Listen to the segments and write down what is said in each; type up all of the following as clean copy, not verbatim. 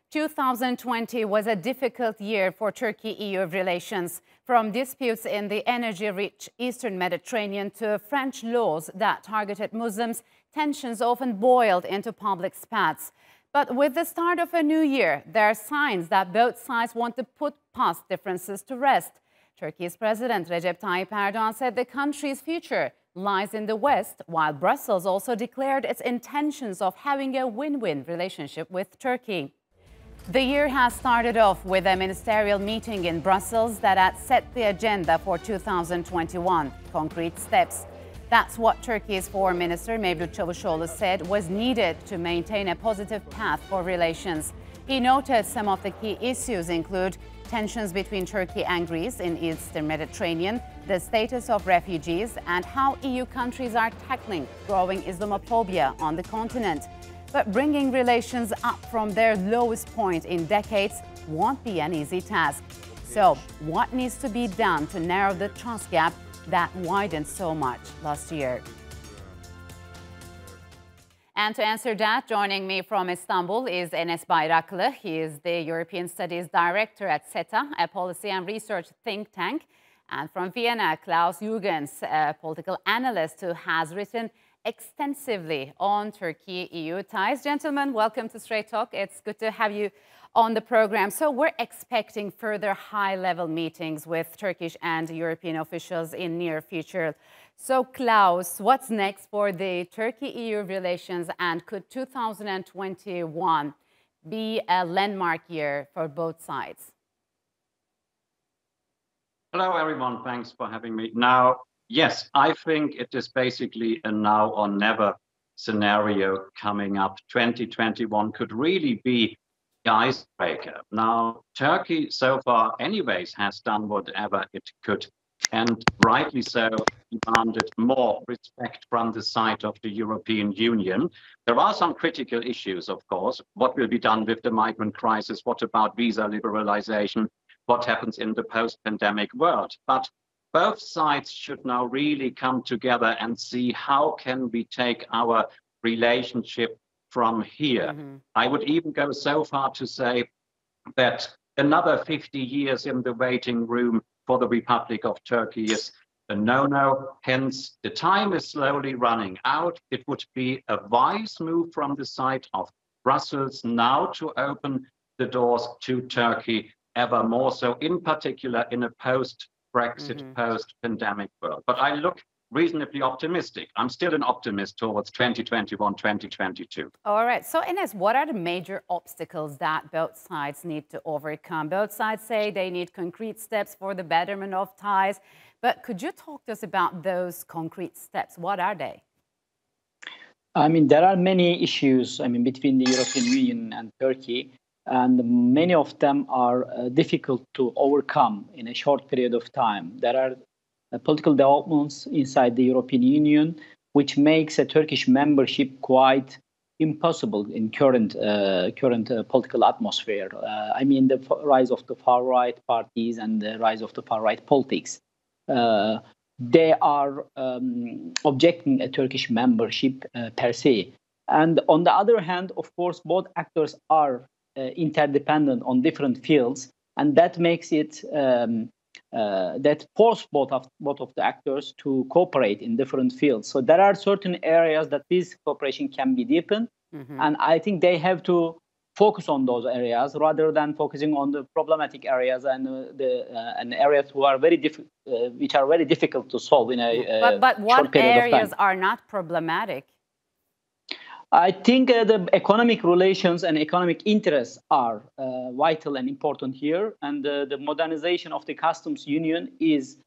2020 was a difficult year for Turkey-EU relations, from disputes in the energy-rich Eastern Mediterranean to French laws that targeted Muslims. Tensions often boiled into public spats. But with the start of a new year, there are signs that both sides want to put past differences to rest. Turkey's President Recep Tayyip Erdogan said the country's future lies in the West, while Brussels also declared its intentions of having a win-win relationship with Turkey. The year has started off with a ministerial meeting in Brussels that had set the agenda for 2021, concrete steps. That's what Turkey's Foreign Minister Mevlut Çavuşoğlu said was needed to maintain a positive path for relations. He noted some of the key issues include tensions between Turkey and Greece in Eastern Mediterranean, the status of refugees, and how EU countries are tackling growing Islamophobia on the continent. But bringing relations up from their lowest point in decades won't be an easy task. So, what needs to be done to narrow the trust gap that widened so much last year? And to answer that, joining me from Istanbul is Enes Bayrakli. He is the European Studies Director at SETA, a policy and research think tank. And from Vienna, Klaus Jurgens, a political analyst who has written extensively on Turkey-EU ties. Gentlemen, welcome to Straight Talk. It's good to have you on the program. So we're expecting further high-level meetings with Turkish and European officials in near future. So Klaus, what's next for the Turkey-EU relations, and could 2021 be a landmark year for both sides? Hello, everyone. Thanks for having me. Now, yes, I think it is basically a now or never scenario coming up. 2021 could really be the icebreaker. Now, Turkey so far anyways has done whatever it could, and rightly so demanded more respect from the side of the European Union. There are some critical issues, of course. What will be done with the migrant crisis? What about visa liberalization? What happens in the post-pandemic world? But both sides should now really come together and see how can we take our relationship from here. I would even go so far to say that another 50 years in the waiting room for the Republic of Turkey is a no-no. Hence, the time is slowly running out. It would be a wise move from the side of Brussels now to open the doors to Turkey ever more so, in particular in a post-Brexit, post-pandemic world. But I look reasonably optimistic. I'm still an optimist towards 2021, 2022. All right. So, Enes, what are the major obstacles that both sides need to overcome? Both sides say they need concrete steps for the betterment of ties. But could you talk to us about those concrete steps? What are they? I mean, there are many issues, between the European Union and Turkey. And many of them are difficult to overcome in a short period of time. There are political developments inside the European Union, which makes a Turkish membership quite impossible in current political atmosphere. The rise of the far-right parties and the rise of the far-right politics. They are objecting a Turkish membership per se. And on the other hand, of course, both actors are interdependent on different fields, and that makes it that force both of the actors to cooperate in different fields. So there are certain areas that this cooperation can be deepened, and I think they have to focus on those areas rather than focusing on the problematic areas and areas which are very difficult to solve in a but what areas are not problematic? I think the economic relations and economic interests are vital and important here. And the modernization of the customs union is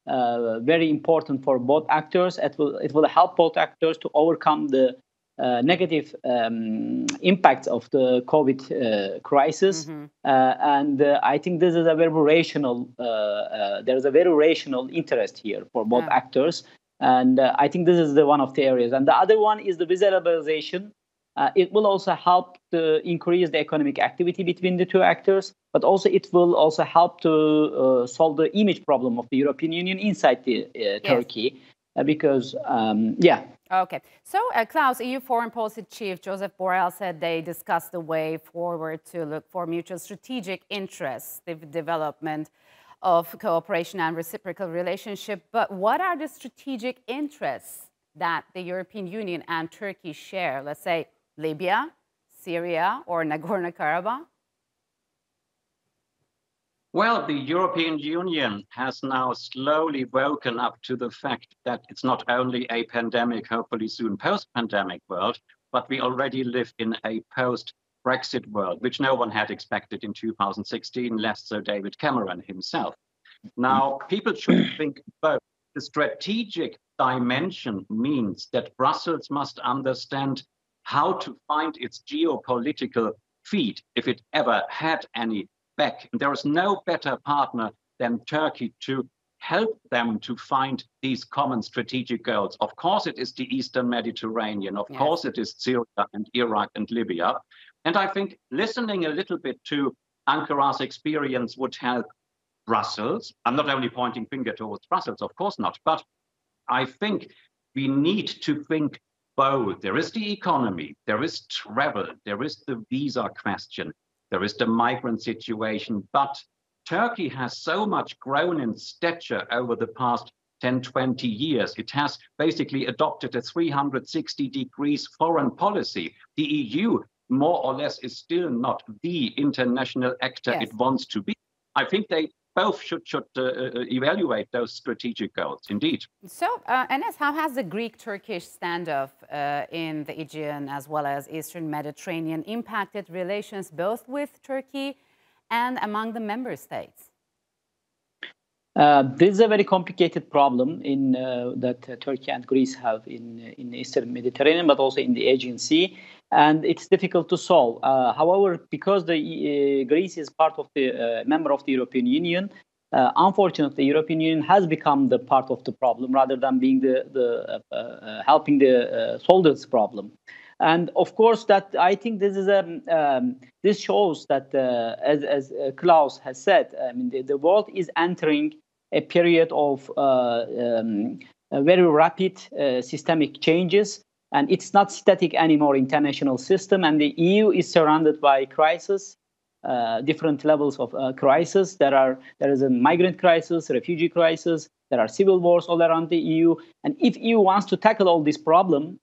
very important for both actors. It will help both actors to overcome the negative impacts of the COVID crisis. And I think this is a very rational, there is a very rational interest here for both actors. And I think this is one of the areas. And the other one is the visa liberalization. It will also help to increase the economic activity between the two actors, but also it will also help to solve the image problem of the European Union inside Turkey. Because, Okay. So, Klaus, EU Foreign Policy Chief Joseph Borrell said they discussed the way forward to look for mutual strategic interests, the development of cooperation and reciprocal relationship. But what are the strategic interests that the European Union and Turkey share? Let's say Libya, Syria, or Nagorno-Karabakh? Well, the European Union has now slowly woken up to the fact that it's not only a pandemic, hopefully soon post-pandemic world, but we already live in a post-Brexit world, which no one had expected in 2016, less so David Cameron himself. Now, people should think both. The strategic dimension means that Brussels must understand how to find its geopolitical feet, if it ever had any, back. There is no better partner than Turkey to help them to find these common strategic goals. Of course, it is the Eastern Mediterranean. Of course, it is Syria and Iraq and Libya. And I think listening a little bit to Ankara's experience would help Brussels. I'm not only pointing finger towards Brussels, of course not, but I think we need to think both. There is the economy, there is travel, there is the visa question, there is the migrant situation, but Turkey has so much grown in stature over the past 10, 20 years. It has basically adopted a 360 degrees foreign policy. The EU, more or less, is still not the international actor it wants to be. I think they both should evaluate those strategic goals, indeed. So, Enes, how has the Greek-Turkish standoff in the Aegean as well as Eastern Mediterranean impacted relations both with Turkey and among the member states? This is a very complicated problem that Turkey and Greece have in the Eastern Mediterranean, but also in the Aegean Sea, and it's difficult to solve. However, because Greece is part of the member of the European Union, unfortunately, the European Union has become the part of the problem rather than being helping solve this problem. And of course, that I think this is this shows that, as Klaus has said, I mean, the world is entering a period of very rapid systemic changes, and it's not static anymore international system. And the EU is surrounded by crises, different levels of crisis. There is a migrant crisis, refugee crisis. There are civil wars all around the EU. And if EU wants to tackle all these problems,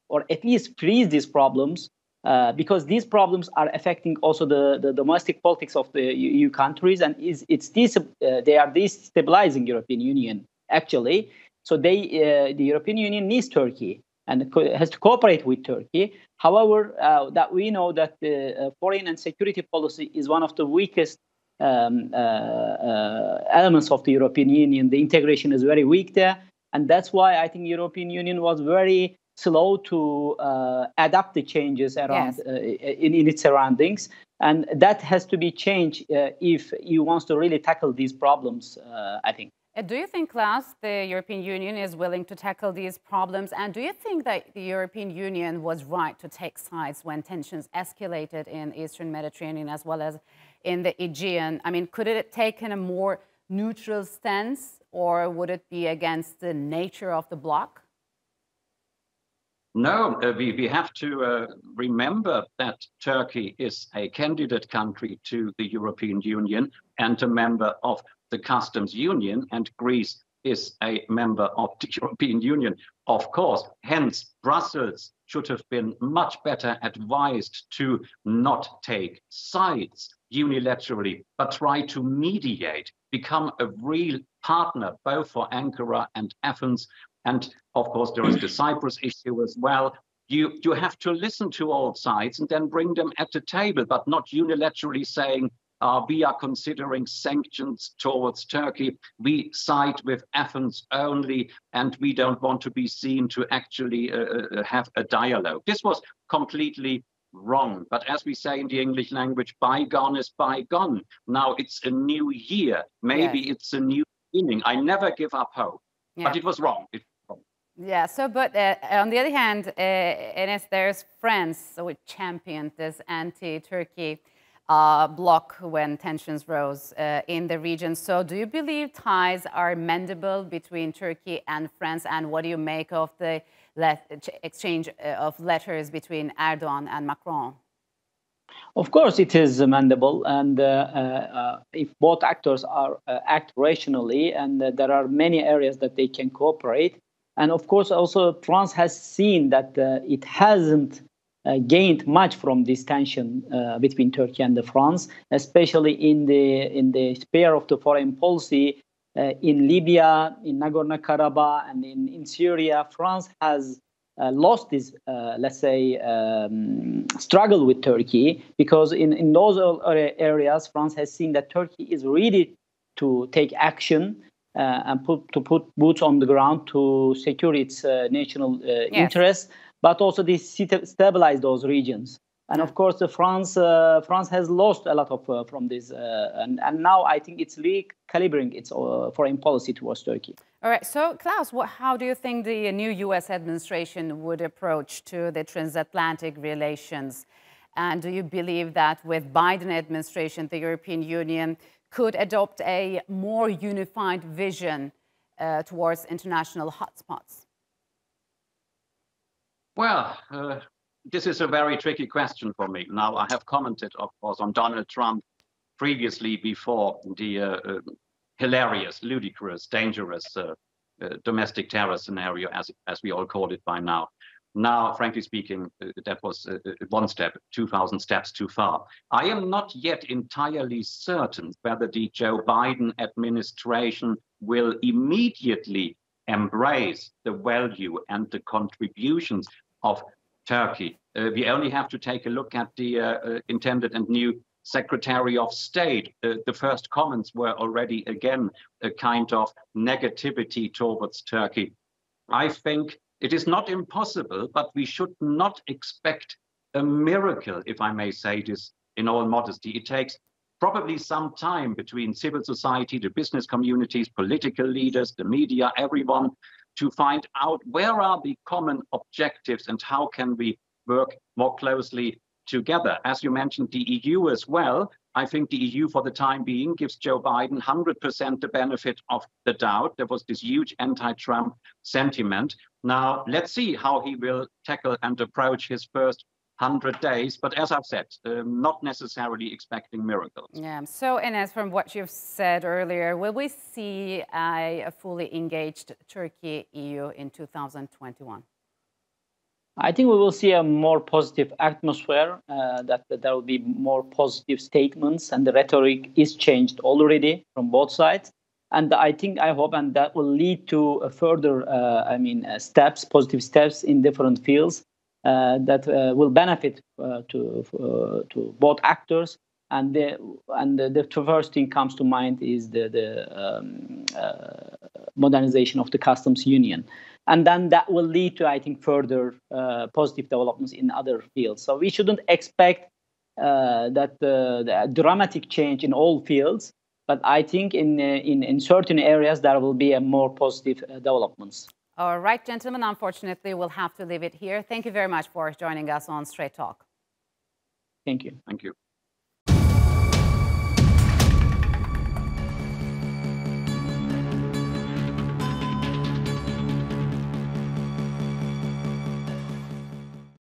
or at least freeze these problems, because these problems are affecting also the domestic politics of the EU countries, and they are destabilizing European Union actually. So the European Union needs Turkey and has to cooperate with Turkey. However, that we know that the foreign and security policy is one of the weakest elements of the European Union. The integration is very weak there, and that's why I think European Union was very slow to adapt the changes around in its surroundings, and that has to be changed if EU wants to really tackle these problems, I think. Do you think, Klaus, the European Union is willing to tackle these problems? And do you think that the European Union was right to take sides when tensions escalated in Eastern Mediterranean as well as in the Aegean? I mean, could it have taken a more neutral stance, or would it be against the nature of the bloc? No, we have to remember that Turkey is a candidate country to the European Union and a member of the customs union, and Greece is a member of the European Union, of course. Hence, Brussels should have been much better advised to not take sides unilaterally, but try to mediate, become a real partner, both for Ankara and Athens. And of course, there is the Cyprus issue as well. You have to listen to all sides and then bring them at the table, but not unilaterally saying, we are considering sanctions towards Turkey. We side with Athens only, and we don't want to be seen to actually have a dialogue. This was completely wrong. But as we say in the English language, bygone is bygone. Now it's a new year. Maybe it's a new beginning. I never give up hope. But it was wrong. Yeah, so, but on the other hand, Enes, there's France which championed this anti-Turkey bloc when tensions rose in the region. So do you believe ties are mendable between Turkey and France? And what do you make of the exchange of letters between Erdogan and Macron? Of course, it is amendable, and if both actors act rationally, and there are many areas that they can cooperate. And of course, also France has seen that it hasn't gained much from this tension between Turkey and France, especially in the sphere of the foreign policy. In Libya, in Nagorno-Karabakh, and in Syria, France has lost this, let's say, struggle with Turkey, because in those areas, France has seen that Turkey is ready to take action and put boots on the ground to secure its national interests, but also stabilize those regions. And of course, France has lost a lot from this, and now I think it's recalibrating its foreign policy towards Turkey. All right. So, Klaus, how do you think the new U.S. administration would approach to the transatlantic relations? And do you believe that with Biden administration, the European Union could adopt a more unified vision towards international hotspots? Well, this is a very tricky question for me. Now, I have commented, of course, on Donald Trump previously before the hilarious, ludicrous, dangerous domestic terror scenario, as we all call it by now. Now, frankly speaking, that was 2,000 steps too far. I am not yet entirely certain whether the Joe Biden administration will immediately embrace the value and the contributions of Turkey. We only have to take a look at the intended and new Secretary of State. The first comments were already, again, a kind of negativity towards Turkey. I think it is not impossible, but we should not expect a miracle, if I may say this in all modesty. It takes probably some time between civil society, the business communities, political leaders, the media, everyone, to find out where are the common objectives and how can we work more closely together. As you mentioned, the EU as well. I think the EU for the time being gives Joe Biden 100% the benefit of the doubt. There was this huge anti-Trump sentiment. Now, let's see how he will tackle and approach his first 100 days. But as I've said, not necessarily expecting miracles. Yeah. So, Enes, from what you've said earlier, will we see a fully engaged Turkey-EU in 2021? I think we will see a more positive atmosphere, that there will be more positive statements, and the rhetoric is changed already from both sides. And I hope, and that will lead to further, steps, positive steps in different fields that will benefit to both actors. And the first thing comes to mind is the modernization of the customs union. And then that will lead to, I think, further positive developments in other fields. So we shouldn't expect that the dramatic change in all fields, but I think in certain areas there will be a more positive developments. All right, gentlemen, unfortunately, we'll have to leave it here. Thank you very much for joining us on Straight Talk. Thank you. Thank you.